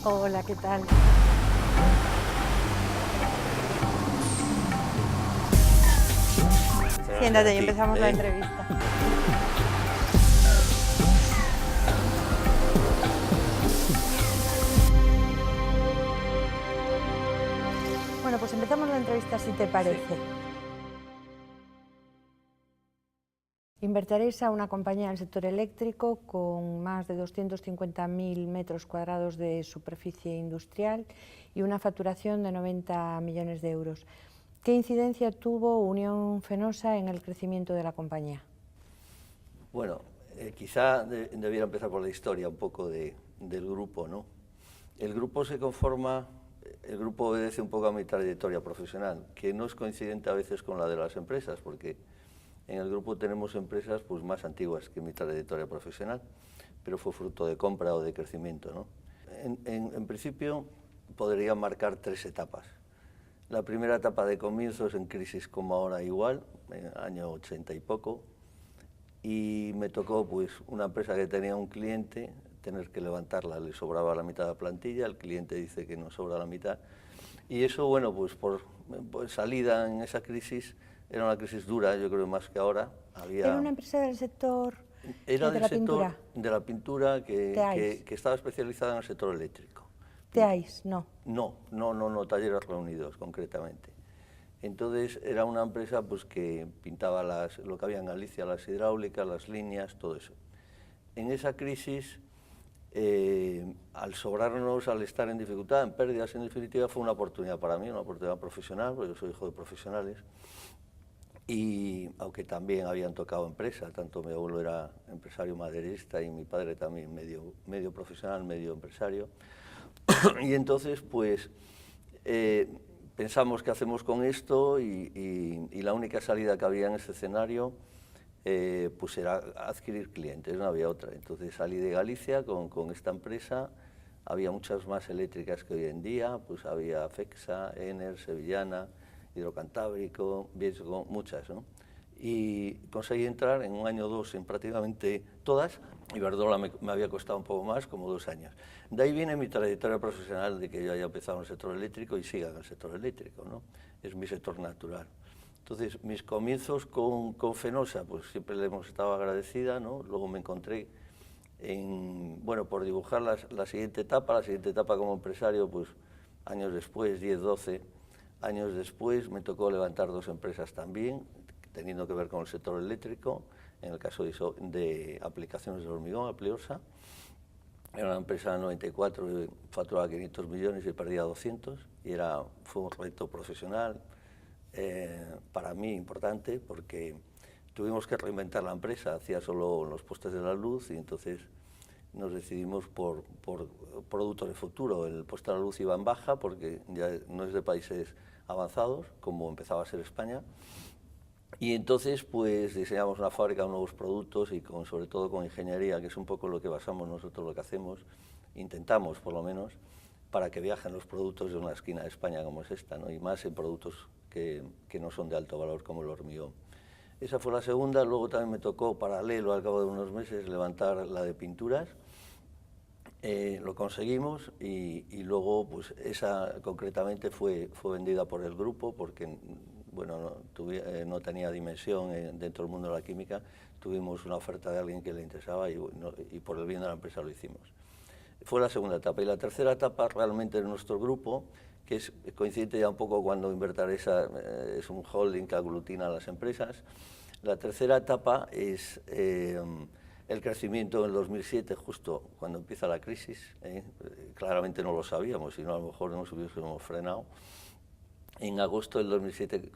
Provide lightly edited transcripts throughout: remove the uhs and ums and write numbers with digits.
Hola, ¿qué tal? Siéntate y empezamos la entrevista. Bueno, pues empezamos la entrevista si te parece. Sí. Invertiréis a una compañía en el sector eléctrico con más de 250.000 metros cuadrados de superficie industrial y una facturación de 90 millones de euros. ¿Qué incidencia tuvo Unión Fenosa en el crecimiento de la compañía? Bueno, quizá debiera empezar por la historia un poco del grupo, ¿no? El grupo obedece un poco a mi trayectoria profesional, que no es coincidente a veces con la de las empresas, porque en el grupo tenemos empresas pues, más antiguas que mi trayectoria profesional, pero fue fruto de compra o de crecimiento, ¿no? En principio podría marcar 3 etapas. La primera etapa de comienzos en crisis como ahora igual, en el año 80 y poco, y me tocó pues una empresa que tenía un cliente, tener que levantarla, le sobraba la mitad de la plantilla, el cliente dice que no sobra la mitad, y eso, bueno, pues por salida en esa crisis, era una crisis dura, yo creo más que ahora. ¿Era una empresa del sector de la pintura? De la pintura que estaba especializada en el sector eléctrico. TEAIS, no. No, Talleres Reunidos, concretamente. Entonces era una empresa pues, que pintaba lo que había en Galicia, las hidráulicas, las líneas, todo eso. En esa crisis, al sobrarnos, al estar en dificultad, en pérdidas en definitiva, fue una oportunidad para mí, una oportunidad profesional, porque yo soy hijo de profesionales, y aunque también habían tocado empresa, tanto mi abuelo era empresario maderista y mi padre también medio profesional, medio empresario, y entonces pues pensamos qué hacemos con esto y la única salida que había en ese escenario pues era adquirir clientes, no había otra. Entonces salí de Galicia con esta empresa, había muchas más eléctricas que hoy en día, pues había FEXA, Ener, Sevillana, Hidrocantábrico, Viesgo, muchas, ¿no? Y conseguí entrar en un año o dos en prácticamente todas, y Iberdrola me había costado un poco más, como 2 años. De ahí viene mi trayectoria profesional de que yo haya empezado en el sector eléctrico y siga en el sector eléctrico, ¿no? Es mi sector natural. Entonces, mis comienzos con Fenosa, pues siempre le hemos estado agradecida, ¿no? Luego me encontré por dibujar la siguiente etapa como empresario, pues años después, 10, 12 años después, me tocó levantar 2 empresas también, teniendo que ver con el sector eléctrico, en el caso de aplicaciones de hormigón, Apliosa. Era una empresa de 94, facturaba 500 millones y perdía 200, y fue un reto profesional para mí importante, porque tuvimos que reinventar la empresa, hacía solo los postes de la luz, y entonces nos decidimos por productos de futuro. El poste de la luz iba en baja, porque ya no es de países avanzados, como empezaba a ser España, y entonces pues diseñamos una fábrica de nuevos productos y sobre todo con ingeniería, que es un poco lo que basamos nosotros, lo que hacemos, intentamos por lo menos, para que viajen los productos de una esquina de España como es esta, ¿no? Y más en productos que no son de alto valor como el hormigón. Esa fue la segunda. Luego también me tocó, paralelo, al cabo de unos meses, levantar la de pinturas. Lo conseguimos y luego pues esa concretamente fue vendida por el grupo porque bueno, no tenía dimensión dentro del mundo de la química. Tuvimos una oferta de alguien que le interesaba y por el bien de la empresa lo hicimos. Fue la segunda etapa. Y la tercera etapa realmente en nuestro grupo, que es coincidente ya un poco cuando Invertaresa es un holding que aglutina a las empresas. La tercera etapa es el crecimiento en el 2007, justo cuando empieza la crisis. Claramente no lo sabíamos, si no a lo mejor nos hubiésemos frenado. En agosto del 2007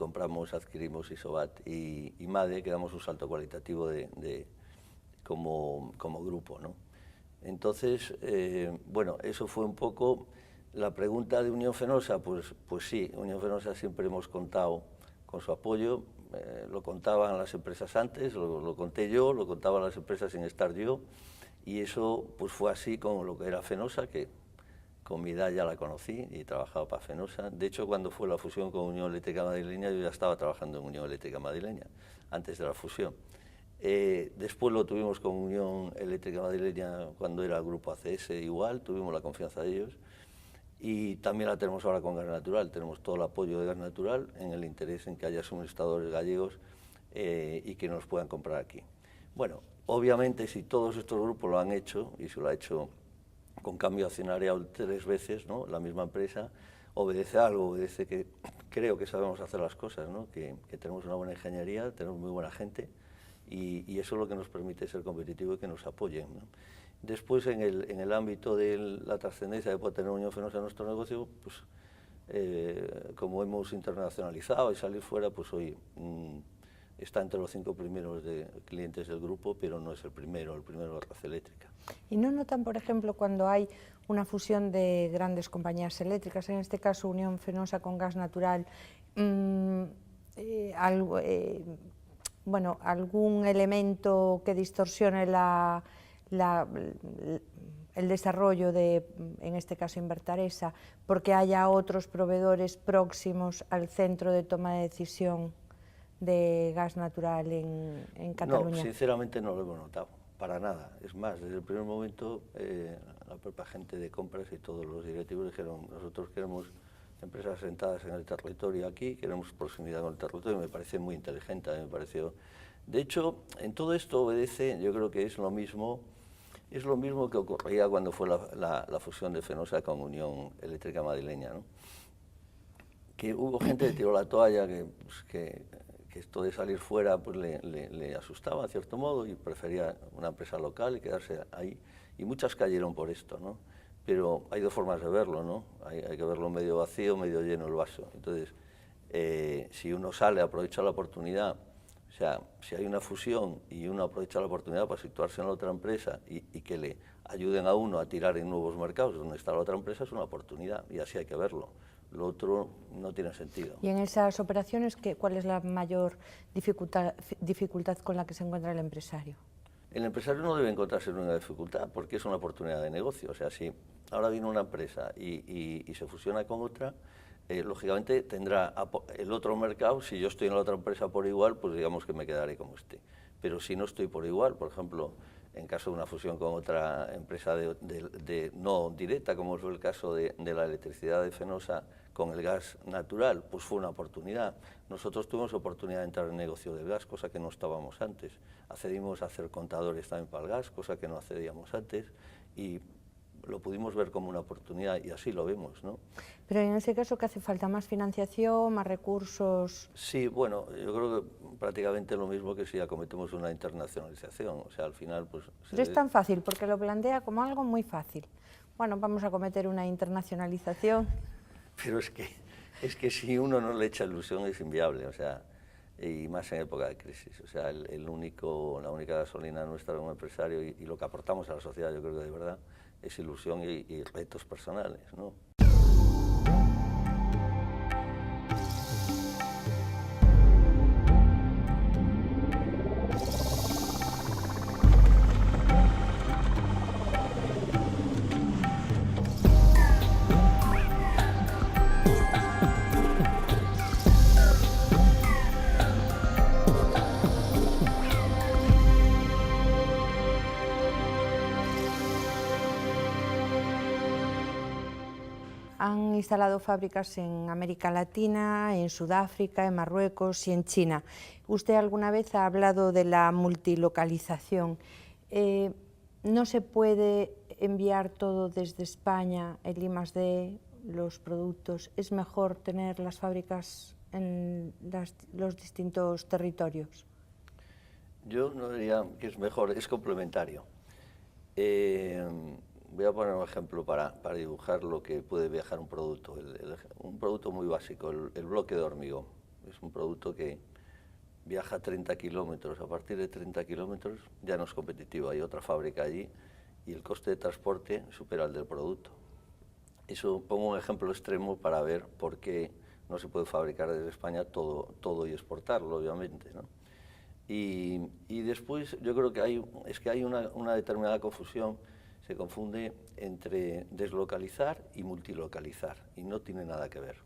adquirimos Isobat y MADE, que damos un salto cualitativo como grupo, ¿no? Entonces, bueno, eso fue un poco la pregunta de Unión Fenosa. Pues sí, Unión Fenosa siempre hemos contado con su apoyo. Lo contaban las empresas antes, lo conté yo, lo contaban las empresas sin estar yo, y eso pues fue así con lo que era Fenosa, que con mi edad ya la conocí y trabajaba para Fenosa. De hecho, cuando fue la fusión con Unión Eléctrica Madrileña, yo ya estaba trabajando en Unión Eléctrica Madrileña, antes de la fusión. Después lo tuvimos con Unión Eléctrica Madrileña cuando era el grupo ACS, igual, tuvimos la confianza de ellos. Y también la tenemos ahora con gas natural, tenemos todo el apoyo de gas natural en el interés en que haya suministradores gallegos y que nos puedan comprar aquí. Bueno, obviamente si todos estos grupos lo han hecho, y se lo ha hecho con cambio accionarial 3 veces, ¿no?, la misma empresa, obedece a algo, obedece que creo que sabemos hacer las cosas, ¿no?, que tenemos una buena ingeniería, tenemos muy buena gente, y eso es lo que nos permite ser competitivos y que nos apoyen, ¿no? Después, en el ámbito de la trascendencia que puede tener Unión Fenosa en nuestro negocio, pues como hemos internacionalizado y salir fuera, pues hoy está entre los 5 primeros de clientes del grupo, pero no es el primero es Red Eléctrica. ¿Y no notan, por ejemplo, cuando hay una fusión de grandes compañías eléctricas, en este caso Unión Fenosa con gas natural, algún elemento que distorsione el desarrollo de, en este caso, Invertaresa, porque haya otros proveedores próximos al centro de toma de decisión de gas natural en Cataluña? No, sinceramente no lo hemos notado, para nada. Es más, desde el primer momento la propia gente de compras y todos los directivos dijeron: nosotros queremos empresas asentadas en el territorio aquí, queremos proximidad con el territorio, y me parece muy inteligente, me pareció. De hecho, en todo esto obedece, yo creo que es lo mismo que ocurría cuando fue la fusión de Fenosa con Unión Eléctrica Madrileña, ¿no? Que hubo gente que tiró la toalla, que esto de salir fuera pues le asustaba, en cierto modo, y prefería una empresa local y quedarse ahí. Y muchas cayeron por esto, ¿no? Pero hay 2 formas de verlo, ¿no? Hay que verlo medio vacío, medio lleno el vaso. Entonces, si uno sale, aprovecha la oportunidad, o sea, si hay una fusión y uno aprovecha la oportunidad para situarse en la otra empresa y que le ayuden a uno a tirar en nuevos mercados donde está la otra empresa, es una oportunidad, y así hay que verlo. Lo otro no tiene sentido. Y en esas operaciones, ¿cuál es la mayor dificultad con la que se encuentra el empresario? El empresario no debe encontrarse en una dificultad porque es una oportunidad de negocio. O sea, si ahora viene una empresa y se fusiona con otra, lógicamente tendrá el otro mercado. Si yo estoy en la otra empresa por igual, pues digamos que me quedaré como esté. Pero si no estoy por igual, por ejemplo, en caso de una fusión con otra empresa no directa, como fue el caso de la electricidad de Fenosa con el gas natural, pues fue una oportunidad. Nosotros tuvimos oportunidad de entrar en el negocio del gas, cosa que no estábamos antes. Accedimos a hacer contadores también para el gas, cosa que no accedíamos antes, y lo pudimos ver como una oportunidad, y así lo vemos, ¿no? Pero en ese caso, ¿qué hace falta? ¿Más financiación, más recursos? Sí, bueno, yo creo que prácticamente lo mismo que si acometemos una internacionalización. O sea, al final, pues... Pero es tan fácil, porque lo plantea como algo muy fácil. Bueno, vamos a cometer una internacionalización. Pero es que si uno no le echa ilusión es inviable, o sea, y más en época de crisis. O sea, la única gasolina nuestra como empresario y lo que aportamos a la sociedad, yo creo que de verdad, es ilusión y retos personales, ¿no? Han instalado fábricas en América Latina, en Sudáfrica, en Marruecos y en China. Usted alguna vez ha hablado de la multilocalización. ¿No se puede enviar todo desde España, el I+D, los productos? ¿Es mejor tener las fábricas en los distintos territorios? Yo no diría que es mejor, es complementario. Voy a poner un ejemplo para dibujar lo que puede viajar un producto. Un producto muy básico, el bloque de hormigón. Es un producto que viaja 30 kilómetros. A partir de 30 kilómetros ya no es competitivo. Hay otra fábrica allí y el coste de transporte supera el del producto. Eso pongo un ejemplo extremo para ver por qué no se puede fabricar desde España todo y exportarlo, obviamente, ¿no? Y después yo creo que hay una determinada confusión. Se confunde entre deslocalizar y multilocalizar, y no tiene nada que ver.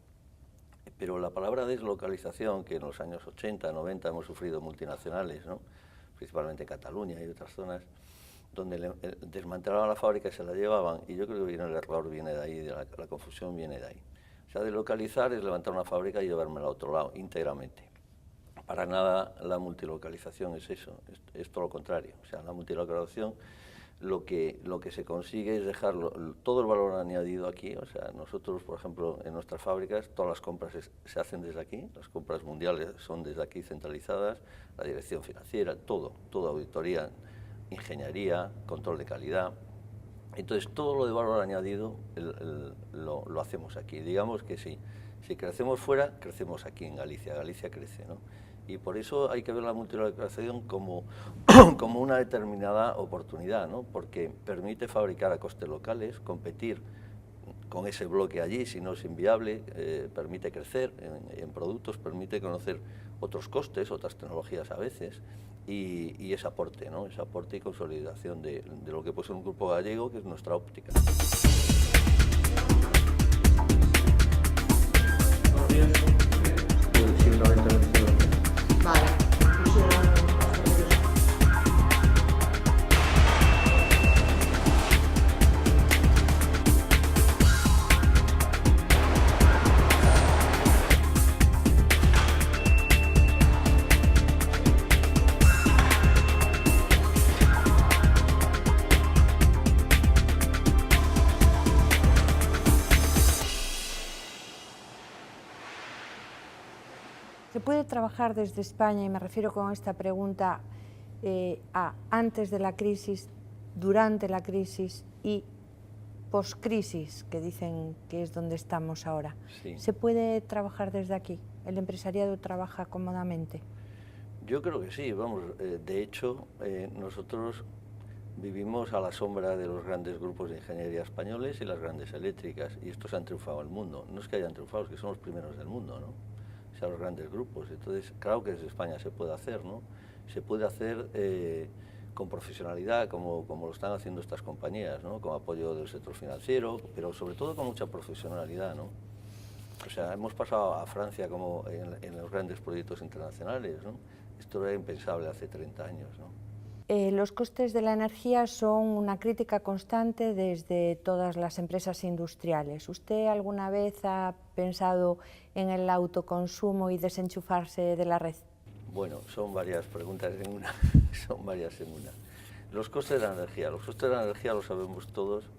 Pero la palabra deslocalización, que en los años 80, 90 hemos sufrido multinacionales, ¿no?, principalmente en Cataluña y otras zonas, desmantelaban la fábrica y se la llevaban, y yo creo que el error viene de ahí, la confusión viene de ahí. O sea, delocalizar es levantar una fábrica y llevármela a otro lado, íntegramente. Para nada la multilocalización es eso, es todo lo contrario. O sea, la multilocalización lo que se consigue es dejar todo el valor añadido aquí. O sea, nosotros, por ejemplo, en nuestras fábricas, todas las compras se hacen desde aquí, las compras mundiales son desde aquí centralizadas, la dirección financiera, toda auditoría, ingeniería, control de calidad. Entonces, todo lo de valor añadido lo hacemos aquí. Digamos que si crecemos fuera, crecemos aquí en Galicia. Galicia crece, ¿no? Y por eso hay que ver la multilocalización como una determinada oportunidad, ¿no? Porque permite fabricar a costes locales, competir con ese bloque allí, si no es inviable, permite crecer en productos, permite conocer otros costes, otras tecnologías a veces, y ese aporte, ¿no? Ese aporte y consolidación de lo que puede ser un grupo gallego, que es nuestra óptica. Vale. ¿Se puede trabajar desde España, y me refiero con esta pregunta a antes de la crisis, durante la crisis y post-crisis, que dicen que es donde estamos ahora? Sí. ¿Se puede trabajar desde aquí? ¿El empresariado trabaja cómodamente? Yo creo que sí, vamos, de hecho, nosotros vivimos a la sombra de los grandes grupos de ingeniería españoles y las grandes eléctricas, y estos han triunfado en el mundo. No es que hayan triunfado, es que son los primeros del mundo, ¿no? O sea, los grandes grupos. Entonces, claro que desde España se puede hacer, ¿no? Se puede hacer con profesionalidad, como lo están haciendo estas compañías, ¿no? Con apoyo del sector financiero, pero sobre todo con mucha profesionalidad, ¿no? O sea, hemos pasado a Francia como en los grandes proyectos internacionales, ¿no? Esto era impensable hace 30 años, ¿no? Los costes de la energía son una crítica constante desde todas las empresas industriales. ¿Usted alguna vez ha pensado en el autoconsumo y desenchufarse de la red? Bueno, son varias preguntas en una. Son varias en una. Los costes de la energía. Los costes de la energía lo sabemos todos.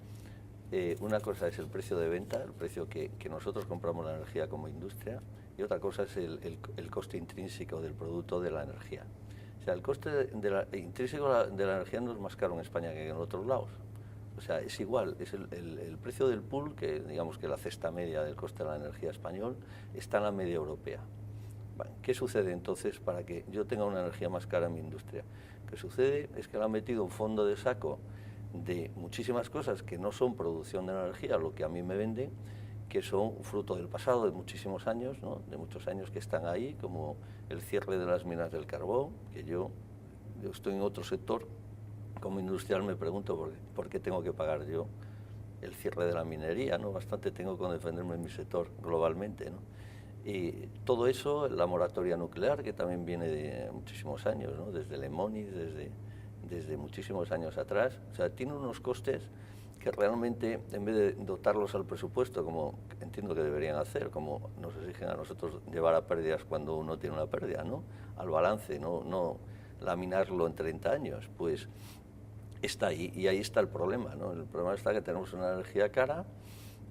Una cosa es el precio de venta, el precio que nosotros compramos la energía como industria, y otra cosa es el coste intrínseco del producto de la energía. O sea, el coste intrínseco de la energía no es más caro en España que en otros lados. O sea, es igual, es el precio del pool, que digamos que la cesta media del coste de la energía español está en la media europea. Bueno, ¿qué sucede entonces para que yo tenga una energía más cara en mi industria? Lo que sucede es que le han metido un fondo de saco de muchísimas cosas que no son producción de energía, lo que a mí me venden, que son fruto del pasado, de muchísimos años, ¿no? De muchos años que están ahí, como el cierre de las minas del carbón, que yo estoy en otro sector, como industrial me pregunto por qué tengo que pagar yo el cierre de la minería, ¿no? Bastante tengo con defenderme en mi sector globalmente, ¿no? Y todo eso, la moratoria nuclear, que también viene de muchísimos años, ¿no? Desde Lemoni, desde muchísimos años atrás. O sea, tiene unos costes que realmente, en vez de dotarlos al presupuesto, como entiendo que deberían hacer, como nos exigen a nosotros llevar a pérdidas cuando uno tiene una pérdida, ¿no? Al balance, no laminarlo en 30 años, pues está ahí, y ahí está el problema, ¿no? El problema está que tenemos una energía cara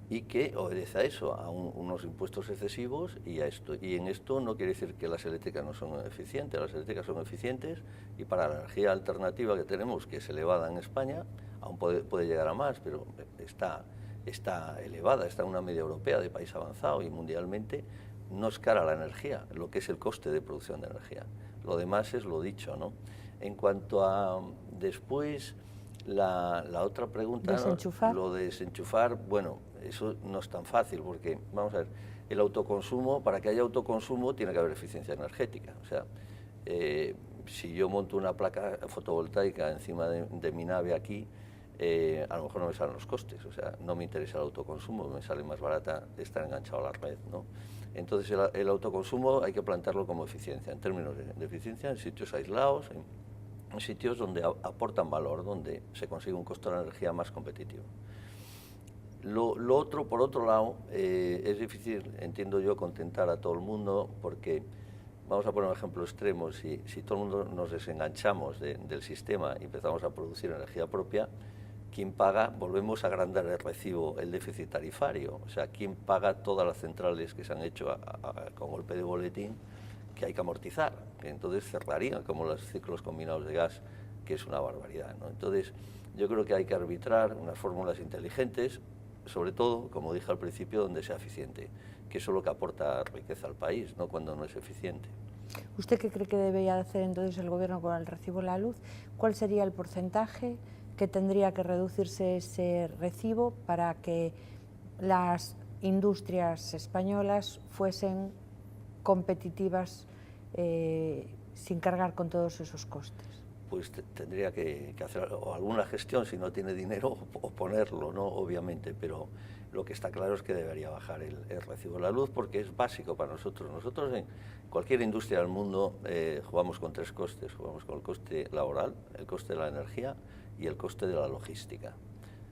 y que obedece a eso, a unos impuestos excesivos y a esto. Y en esto no quiere decir que las eléctricas no son eficientes, las eléctricas son eficientes, y para la energía alternativa que tenemos, que es elevada en España, aún puede llegar a más, pero está elevada, está en una media europea de país avanzado, y mundialmente no es cara la energía, lo que es el coste de producción de energía. Lo demás es lo dicho, ¿no? En cuanto a después la otra pregunta, ¿Desenchufar? ¿no? Lo de desenchufar, bueno, eso no es tan fácil, porque, vamos a ver, el autoconsumo, para que haya autoconsumo tiene que haber eficiencia energética. O sea, si yo monto una placa fotovoltaica encima de mi nave aquí, a lo mejor no me salen los costes, o sea, no me interesa el autoconsumo, me sale más barata estar enganchado a la red, ¿no? Entonces el autoconsumo hay que plantearlo como eficiencia, en términos de eficiencia en sitios aislados, en sitios donde aportan valor, donde se consigue un costo de la energía más competitivo. Lo otro, por otro lado, es difícil, entiendo yo, contentar a todo el mundo, porque vamos a poner un ejemplo extremo: si todo el mundo nos desenganchamos del sistema y empezamos a producir energía propia, ¿quién paga? Volvemos a agrandar el recibo, el déficit tarifario. O sea, ¿quién paga todas las centrales que se han hecho con golpe de boletín, que hay que amortizar? Que entonces cerrarían, como los ciclos combinados de gas, que es una barbaridad, ¿no? Entonces, yo creo que hay que arbitrar unas fórmulas inteligentes, sobre todo, como dije al principio, donde sea eficiente, que eso es lo que aporta riqueza al país, no cuando no es eficiente. ¿Usted qué cree que debería hacer entonces el Gobierno con el recibo de la luz? ¿Cuál sería el porcentaje que tendría que reducirse ese recibo para que las industrias españolas fuesen competitivas sin cargar con todos esos costes? Pues tendría que hacer alguna gestión, si no tiene dinero, o ponerlo, ¿no? Obviamente, pero lo que está claro es que debería bajar el recibo de la luz, porque es básico para nosotros. Nosotros en cualquier industria del mundo jugamos con tres costes: jugamos con el coste laboral, el coste de la energía y el coste de la logística.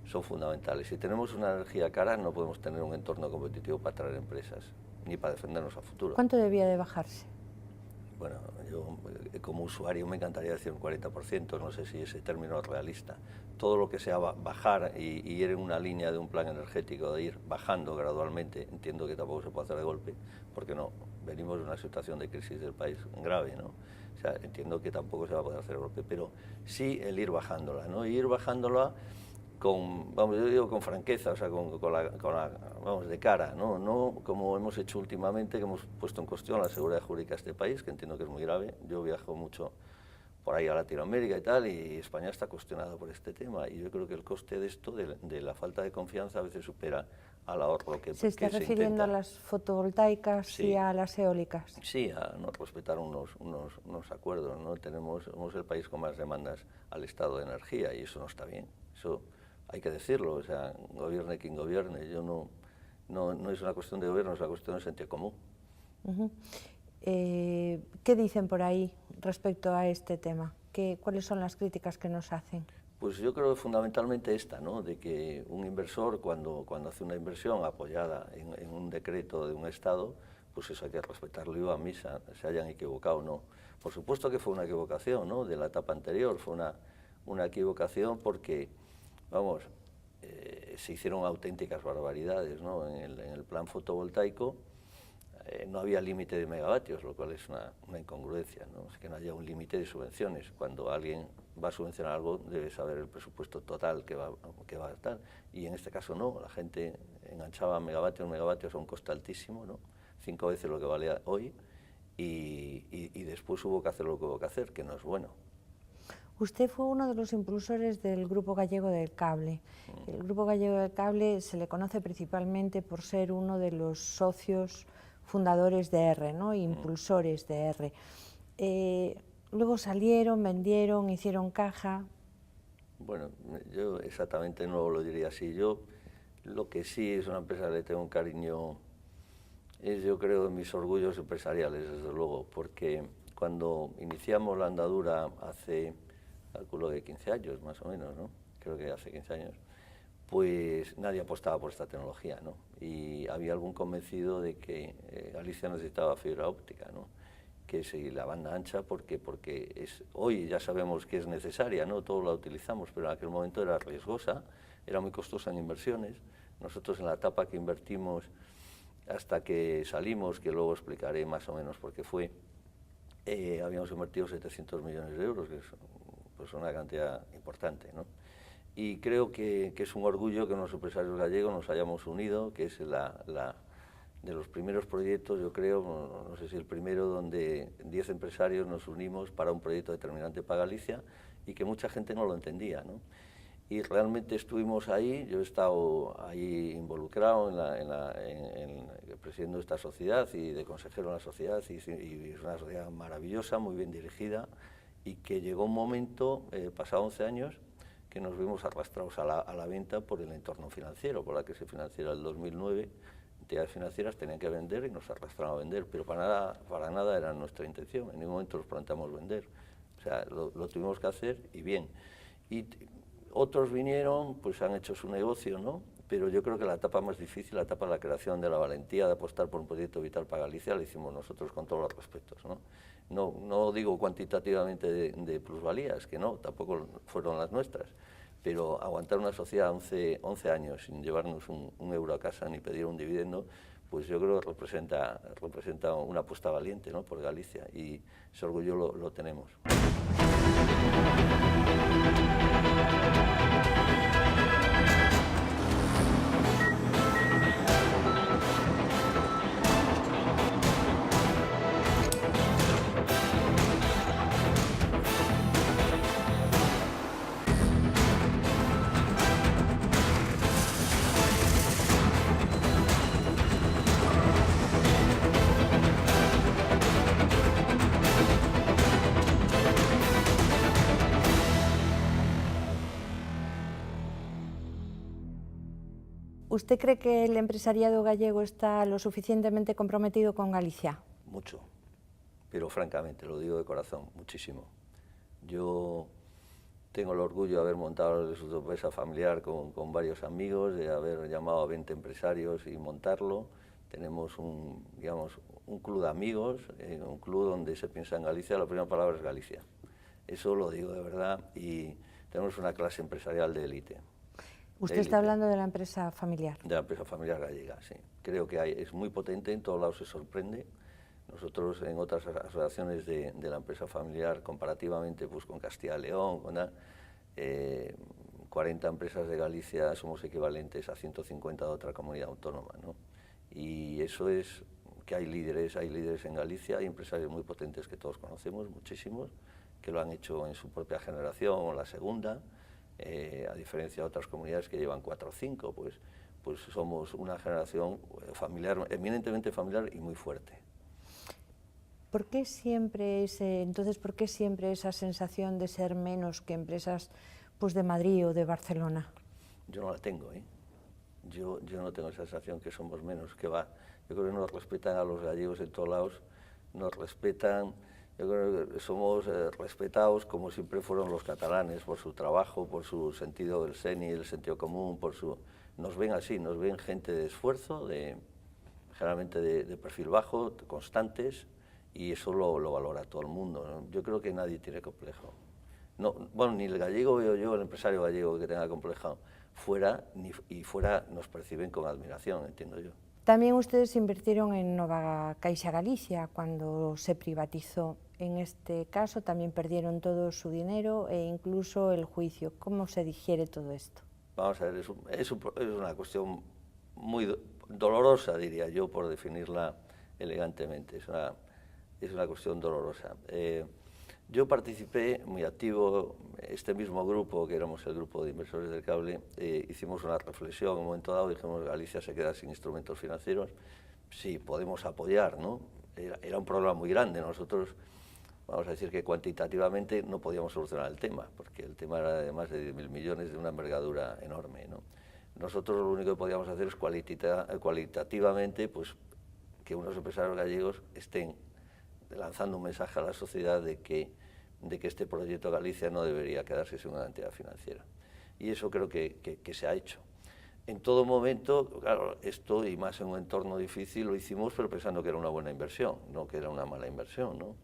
Son fundamentales. Si tenemos una energía cara, no podemos tener un entorno competitivo para atraer empresas, ni para defendernos a futuro. ¿Cuánto debía de bajarse? Bueno, yo como usuario me encantaría decir un 40%, no sé si ese término es realista. Todo lo que sea bajar y ir en una línea de un plan energético, de ir bajando gradualmente, entiendo que tampoco se puede hacer de golpe, porque no, venimos de una situación de crisis del país grave, ¿no? O sea, entiendo que tampoco se va a poder hacer de golpe, pero sí el ir bajándola, ¿no? Y ir bajándola con, vamos, yo digo con franqueza, o sea, vamos, de cara, ¿no? No como hemos hecho últimamente, que hemos puesto en cuestión la seguridad jurídica de este país, que entiendo que es muy grave. Yo viajo mucho por ahí a Latinoamérica y tal, y España está cuestionada por este tema, y yo creo que el coste de esto, de la falta de confianza, a veces supera al ahorro que ¿Se está que refiriendo a las fotovoltaicas Sí. y a las eólicas? Sí, a no respetar unos acuerdos, ¿no? Somos el país con más demandas al Estado de energía, y eso no está bien. Eso hay que decirlo, o sea, gobierne quien gobierne. No es una cuestión de gobierno, es una cuestión de sentido común. ¿Qué dicen por ahí respecto a este tema? ¿Cuáles son las críticas que nos hacen? Pues yo creo que fundamentalmente esta, ¿no? De que un inversor, cuando hace una inversión apoyada en un decreto de un Estado, pues eso hay que respetarlo y va a misa, se hayan equivocado o no. Por supuesto que fue una equivocación, ¿no? De la etapa anterior, fue una equivocación porque, vamos, se hicieron auténticas barbaridades, ¿no? En el plan fotovoltaico no había límite de megavatios, lo cual es una incongruencia, ¿no? Es que no haya un límite de subvenciones. Cuando alguien va a subvencionar algo, debe saber el presupuesto total que va a estar. Y en este caso no, la gente enganchaba megavatios a un coste altísimo, ¿no? 5 veces lo que vale hoy, y después hubo que hacer lo que hubo que hacer, que no es bueno. Usted fue uno de los impulsores del Grupo Gallego del Cable. El Grupo Gallego del Cable se le conoce principalmente por ser uno de los socios fundadores de R, ¿no? Impulsores de R. Luego salieron, vendieron, hicieron caja. Bueno, yo exactamente no lo diría así. Yo lo que sí es una empresa que le tengo un cariño, es, yo creo, en mis orgullos empresariales, desde luego, porque cuando iniciamos la andadura hace, calculo que 15 años más o menos, ¿no? Creo que hace 15 años, pues nadie apostaba por esta tecnología, ¿no? Y había algún convencido de que Galicia necesitaba fibra óptica, ¿no? Que es la banda ancha, porque hoy ya sabemos que es necesaria, ¿no? Todos la utilizamos, pero en aquel momento era riesgosa, era muy costosa en inversiones. Nosotros en la etapa que invertimos hasta que salimos, que luego explicaré más o menos por qué fue, habíamos invertido 700 millones de euros, que es pues una cantidad importante, ¿no? Y creo que es un orgullo que los empresarios gallegos nos hayamos unido, que es de los primeros proyectos, yo creo, no sé si el primero, donde 10 empresarios nos unimos para un proyecto determinante para Galicia, y que mucha gente no lo entendía, ¿no? Y realmente estuvimos ahí, yo he estado ahí involucrado presidiendo esta sociedad y de consejero en la sociedad, y es una sociedad maravillosa, muy bien dirigida, y que llegó un momento, pasado 11 años, que nos vimos arrastrados a la venta por el entorno financiero, por la crisis financiera del 2009. Entidades financieras tenían que vender y nos arrastraron a vender, pero para nada era nuestra intención, en ningún momento nos planteamos vender. sea, lo tuvimos que hacer y bien. Y otros vinieron, pues han hecho su negocio, ¿no? Pero yo creo que la etapa más difícil, la etapa de la creación, de la valentía, de apostar por un proyecto vital para Galicia, la hicimos nosotros con todos los respetos, ¿no? No digo cuantitativamente de plusvalías, que no, tampoco fueron las nuestras, pero aguantar una sociedad 11 años sin llevarnos un euro a casa ni pedir un dividendo, pues yo creo que representa una apuesta valiente, ¿no?, por Galicia, y ese orgullo lo tenemos. ¿Usted cree que el empresariado gallego está lo suficientemente comprometido con Galicia? Mucho, pero francamente, lo digo de corazón, muchísimo. Yo tengo el orgullo de haber montado la empresa familiar con varios amigos, de haber llamado a 20 empresarios y montarlo. Tenemos un club de amigos, un club donde se piensa en Galicia, la primera palabra es Galicia. Eso lo digo de verdad, y tenemos una clase empresarial de élite. Usted está hablando de la empresa familiar. De la empresa familiar gallega, sí. Creo que es muy potente, en todos lados se sorprende. Nosotros en otras asociaciones de la empresa familiar, comparativamente pues, con Castilla y León, con 40 empresas de Galicia, somos equivalentes a 150 de otra comunidad autónoma, ¿no? Y eso es que hay líderes en Galicia, hay empresarios muy potentes que todos conocemos, muchísimos, que lo han hecho en su propia generación o la segunda. A diferencia de otras comunidades que llevan 4 o 5, pues somos una generación familiar, eminentemente familiar y muy fuerte. ¿Por qué siempre esa sensación de ser menos que empresas pues, de Madrid o de Barcelona? Yo no la tengo, ¿eh? Yo no tengo esa sensación que somos menos, que va. Yo creo que nos respetan a los gallegos en todos lados, nos respetan. Yo creo que somos respetados como siempre fueron los catalanes, por su trabajo, por su sentido del seni, el sentido común, nos ven así, nos ven gente de esfuerzo, generalmente de perfil bajo, constantes, y eso lo valora todo el mundo, ¿no? Yo creo que nadie tiene complejo. No, bueno, ni el gallego veo yo, el empresario gallego que tenga complejo fuera nos perciben con admiración, entiendo yo. También ustedes invirtieron en Nova Caixa Galicia cuando se privatizó. En este caso también perdieron todo su dinero e incluso el juicio. ¿Cómo se digiere todo esto? Vamos a ver, es una cuestión muy dolorosa, diría yo, por definirla elegantemente. Es una cuestión dolorosa. Yo participé muy activo, este mismo grupo, que éramos el grupo de inversores del cable, hicimos una reflexión en un momento dado, dijimos Galicia se queda sin instrumentos financieros, sí, podemos apoyar, ¿no? Era un problema muy grande, nosotros, vamos a decir que cuantitativamente no podíamos solucionar el tema, porque el tema era de más de 10.000 millones, de una envergadura enorme, ¿no? Nosotros lo único que podíamos hacer es cualitativamente, pues, que unos empresarios gallegos estén lanzando un mensaje a la sociedad de que este proyecto Galicia no debería quedarse sin una entidad financiera. Y eso creo que se ha hecho. En todo momento, claro, esto y más en un entorno difícil lo hicimos, pero pensando que era una buena inversión, no que era una mala inversión, ¿no?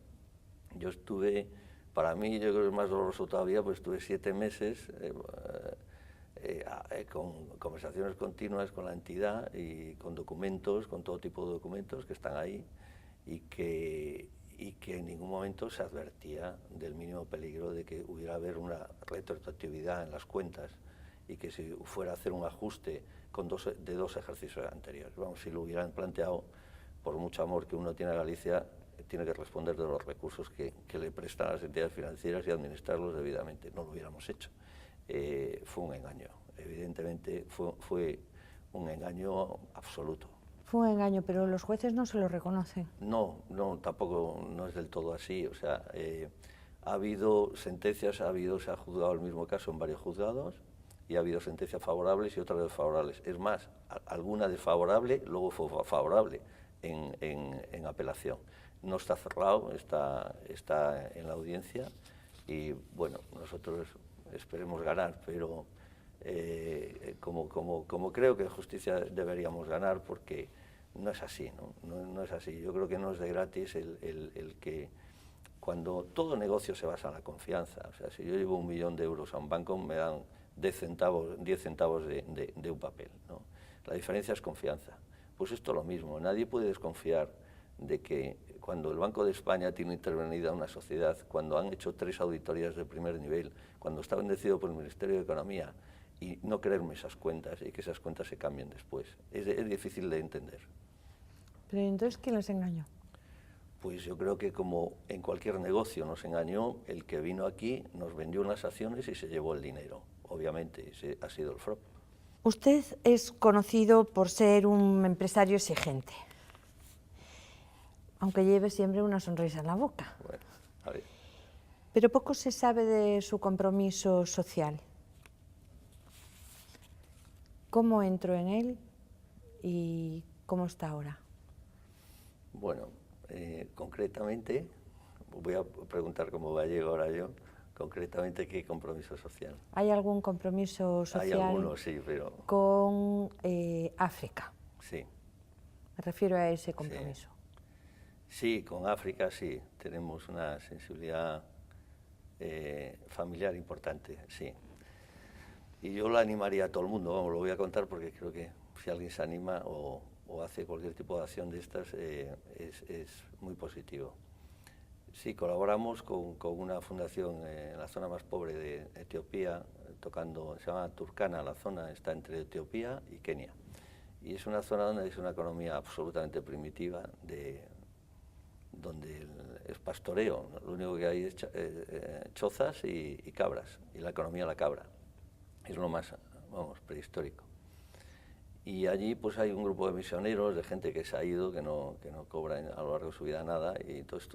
Yo estuve, para mí, yo creo que es más doloroso todavía, pues estuve 7 meses con conversaciones continuas con la entidad y con documentos, con todo tipo de documentos que están ahí, y que en ningún momento se advertía del mínimo peligro de que hubiera haber una retroactividad en las cuentas y que si fuera a hacer un ajuste de 2 ejercicios anteriores. Vamos, si lo hubieran planteado, por mucho amor que uno tiene a Galicia, tiene que responder de los recursos que le prestan a las entidades financieras y administrarlos debidamente. No lo hubiéramos hecho. Fue un engaño, evidentemente fue un engaño absoluto. Fue un engaño, pero los jueces no se lo reconocen. No, tampoco no es del todo así. O sea, ha habido sentencias, se ha juzgado el mismo caso en varios juzgados y ha habido sentencias favorables y otras desfavorables. Es más, alguna desfavorable luego fue favorable en apelación. No está cerrado, está en la audiencia y bueno, nosotros esperemos ganar, pero como creo que en justicia deberíamos ganar, porque no es así, no es así. Yo creo que no es de gratis el que cuando todo negocio se basa en la confianza. O sea, si yo llevo 1 millón de euros a un banco, me dan 10 centavos de un papel, ¿no? La diferencia es confianza. Pues esto es lo mismo. Nadie puede desconfiar de que cuando el Banco de España tiene intervenida una sociedad, cuando han hecho 3 auditorías de primer nivel, cuando está bendecido por el Ministerio de Economía, y no creerme esas cuentas y que esas cuentas se cambien después. Es difícil de entender. Pero entonces, ¿quién les engañó? Pues yo creo que como en cualquier negocio nos engañó, el que vino aquí nos vendió unas acciones y se llevó el dinero. Obviamente, ese ha sido el fraude. Usted es conocido por ser un empresario exigente, aunque lleve siempre una sonrisa en la boca. Bueno, a ver. Pero poco se sabe de su compromiso social. ¿Cómo entró en él y cómo está ahora? Bueno, concretamente, voy a preguntar como gallego ahora yo, concretamente qué compromiso social. ¿Hay algún compromiso social? Hay algunos, sí, pero... Con África. Sí. Me refiero a ese compromiso. Sí, con África sí, tenemos una sensibilidad familiar importante, sí. Y yo la animaría a todo el mundo, vamos, lo voy a contar porque creo que si alguien se anima o hace cualquier tipo de acción de estas es muy positivo. Sí, colaboramos con una fundación en la zona más pobre de Etiopía, tocando, se llama Turkana, la zona está entre Etiopía y Kenia. Y es una zona donde es una economía absolutamente primitiva, donde es pastoreo, lo único que hay es chozas y cabras, y la economía la cabra. Es lo más, vamos, prehistórico. Y allí pues hay un grupo de misioneros, de gente que se ha ido, que no cobra a lo largo de su vida nada, y entonces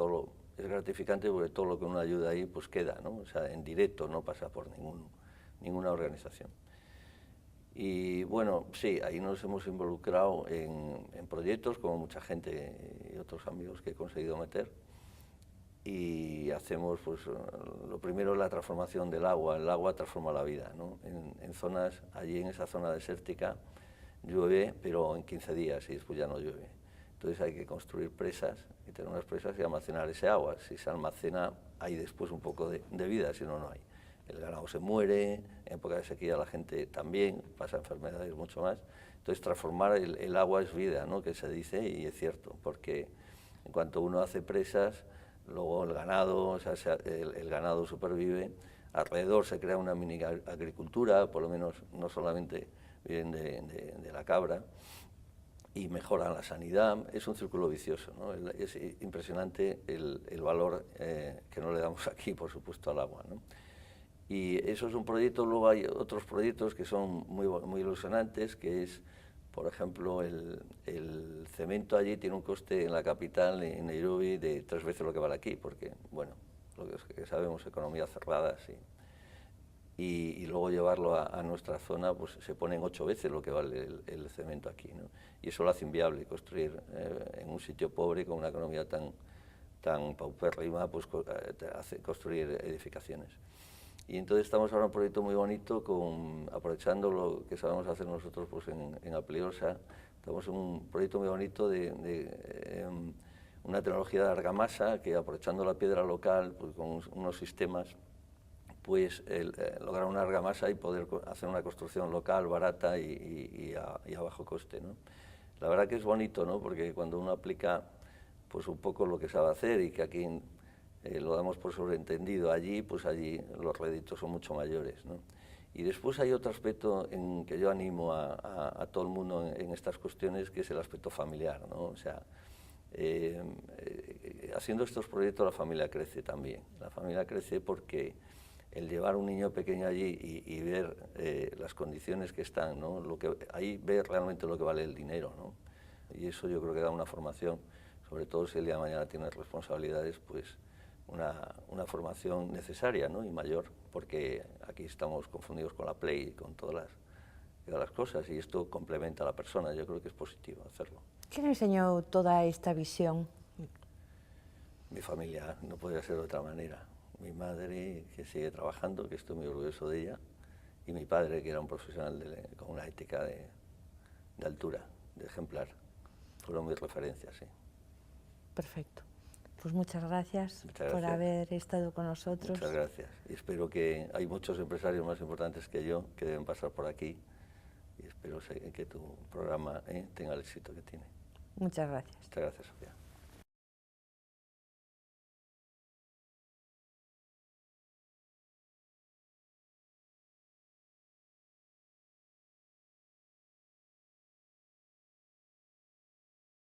es gratificante porque todo lo que uno ayuda ahí pues queda, ¿no? O sea, en directo, no pasa por ninguna organización. Y bueno, sí, ahí nos hemos involucrado en proyectos, como mucha gente y otros amigos que he conseguido meter, y hacemos, pues, lo primero es la transformación del agua. El agua transforma la vida, ¿no? En zonas, allí en esa zona desértica, llueve, pero en 15 días y después ya no llueve. Entonces hay que construir presas y tener unas presas y almacenar ese agua. Si se almacena, hay después un poco de vida, si no, no hay. El ganado se muere, en época de sequía la gente también pasa enfermedades mucho más. Entonces transformar el agua es vida, ¿no? Que se dice, y es cierto, porque en cuanto uno hace presas, luego el ganado, o sea, el ganado supervive, alrededor se crea una mini agricultura, por lo menos no solamente viven de la cabra, y mejoran la sanidad. Es un círculo vicioso, ¿no? Es impresionante el valor que no le damos aquí, por supuesto, al agua, ¿no? Y eso es un proyecto. Luego hay otros proyectos que son muy ilusionantes, que es, por ejemplo, el cemento allí tiene un coste en la capital, en Nairobi, de 3 veces lo que vale aquí, porque, bueno, lo que sabemos, economía cerrada, sí. Y luego llevarlo a nuestra zona, pues se ponen 8 veces lo que vale el cemento aquí, ¿no? Y eso lo hace inviable, construir en un sitio pobre con una economía tan paupérrima, pues hace construir edificaciones. Y entonces estamos ahora en un proyecto muy bonito, aprovechando lo que sabemos hacer nosotros pues en Apliosa. Estamos en un proyecto muy bonito de una tecnología de argamasa que, aprovechando la piedra local, pues con unos sistemas, pues lograr una argamasa y poder hacer una construcción local, barata y a bajo coste, ¿no? La verdad que es bonito, ¿no? Porque cuando uno aplica pues un poco lo que sabe hacer, y que aquí lo damos por sobreentendido, allí los réditos son mucho mayores, ¿no? Y después hay otro aspecto en que yo animo a todo el mundo en estas cuestiones, que es el aspecto familiar, ¿no? O sea, haciendo estos proyectos la familia crece también. La familia crece porque el llevar un niño pequeño allí y ver las condiciones que están, ¿no? Ahí ve realmente lo que vale el dinero, ¿no? Y eso yo creo que da una formación, sobre todo si el día de mañana tienes responsabilidades, pues una formación necesaria, ¿no? Y mayor, porque aquí estamos confundidos con la Play y con todas las cosas, y esto complementa a la persona. Yo creo que es positivo hacerlo. ¿Quién enseñó toda esta visión? Mi familia, no podría ser de otra manera. mi madre, que sigue trabajando, que estoy muy orgulloso de ella, y mi padre, que era un profesional con una ética de altura, de ejemplar. Fueron mis referencias, sí. Perfecto. Pues muchas gracias por haber estado con nosotros. Muchas gracias. Y espero que hay muchos empresarios más importantes que yo que deben pasar por aquí, y espero que tu programa tenga el éxito que tiene. Muchas gracias. Muchas gracias, Sofía.